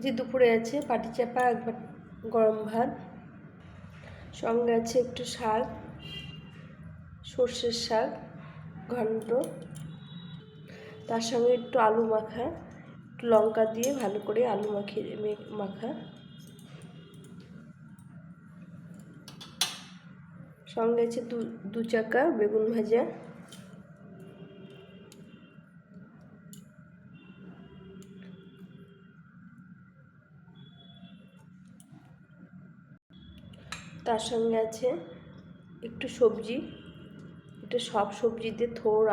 যে দুপুরে আছে পাটিচাপা, একবার গরম ভাত, সঙ্গে আছে একটু শাক, সর্ষের শাক ঘন্ট, তার সঙ্গে একটু আলু মাখা, একটু লঙ্কা দিয়ে ভালো করে আলু মাখা, সঙ্গে আছে দু চাকা বেগুন ভাজা, তার সঙ্গে আছে একটু সবজি, এটা সব সবজিতে থোড়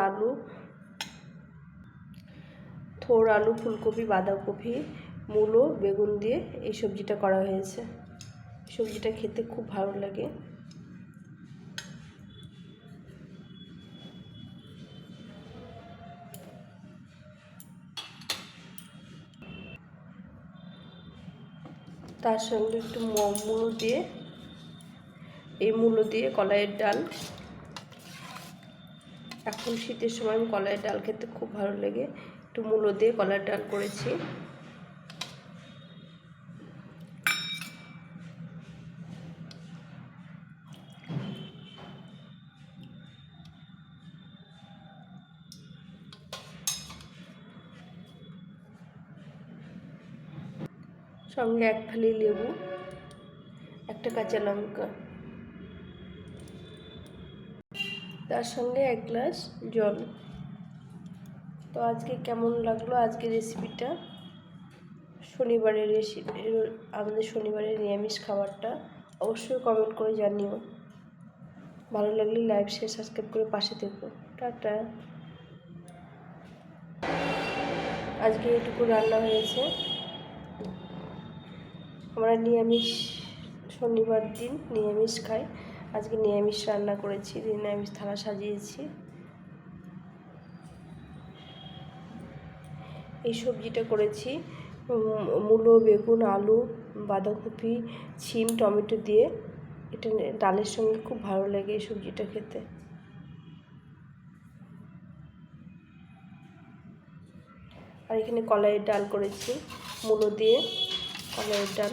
আলু, ফুলকপি, বাঁধাকপি, মূলো, বেগুন দিয়ে এই সবজিটা করা হয়েছে। সবজিটা খেতে খুব ভালো লাগে। তার সঙ্গে একটু মূলো দিয়ে কলাইয়ের ডাল। এখন শীতের সময় কলাইয়ের ডাল খেতে খুব ভালো লাগে। একটু মূলো দিয়ে কলাইয়ের ডাল করেছি। সঙ্গে এক ফালি লেবু, একটা কাঁচা লঙ্কা, তার সঙ্গে 1 গ্লাস জল। তো আজকে কেমন লাগলো আজকের রেসিপিটা, আমাদের শনিবারের নিরামিষ খাবারটা অবশ্যই কমেন্ট করে জানিও। ভালো লাগলে লাইক, শেয়ার, সাবস্ক্রাইব করে পাশে থেকো। টাটা। আজকে এটুকু রান্না হয়েছে। আমরা শনিবার দিন নিরামিষ খাই। আজকে নিরামিষ রান্না করেছি, নিরামিষ থালা সাজিয়েছি। এই সবজিটা করেছি মূলো, বেগুন, আলু, বাঁধাকপি, শিম, টমেটো দিয়ে। এটা ডালের সঙ্গে খুব ভালো লাগে এই সবজিটা খেতে। আর এখানে কলাইয়ের ডাল করেছি, মূলো দিয়ে কলাইয়ের ডাল।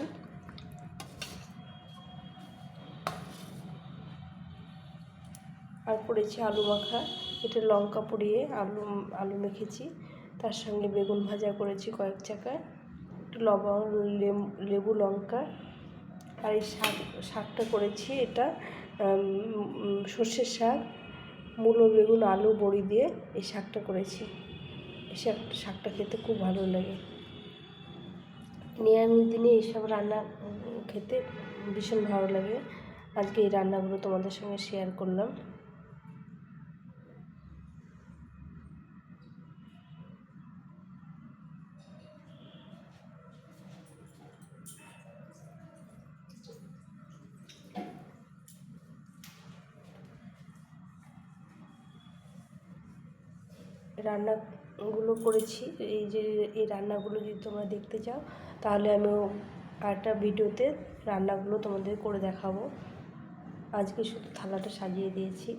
আর করেছি আলু মাখা, এটা লঙ্কা পুড়িয়ে আলু মেখেছি। তার সঙ্গে বেগুন ভাজা করেছি কয়েক চাকা, একটু লবণ, লেবু, লঙ্কা। আর এই শাকটা করেছি, এটা সর্ষের শাক, মূলো, বেগুন, আলু, বড়ি দিয়ে এই শাকটা করেছি। এই শাকটা খেতে খুব ভালো লাগে। নিরামিষ দিনে এইসব রান্না খেতে ভীষণ ভালো লাগে। আজকে এই রান্নাগুলো তোমাদের সঙ্গে শেয়ার করলাম। রান্নাগুলো করেছি, এই রান্নাগুলো যদি তোমরা দেখতে চাও তাহলে আমিও একটা ভিডিওতে রান্নাগুলো তোমাদের করে দেখাবো। আজকে শুধু থালাটা সাজিয়ে দিয়েছি।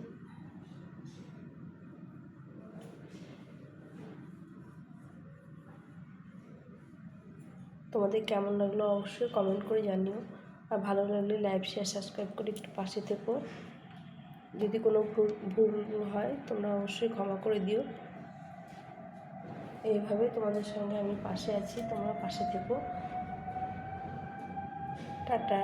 তোমাদের কেমন লাগলো অবশ্যই কমেন্ট করে জানিও। আর ভালো লাগলে লাইক, শেয়ার, সাবস্ক্রাইব করে একটু পাশে থেকো। যদি কোনো ভুল হয় তোমরা অবশ্যই ক্ষমা করে দিও। এইভাবে তোমাদের সঙ্গে আমি পাশে আছি, তোমরা পাশে থেকো। টাটা।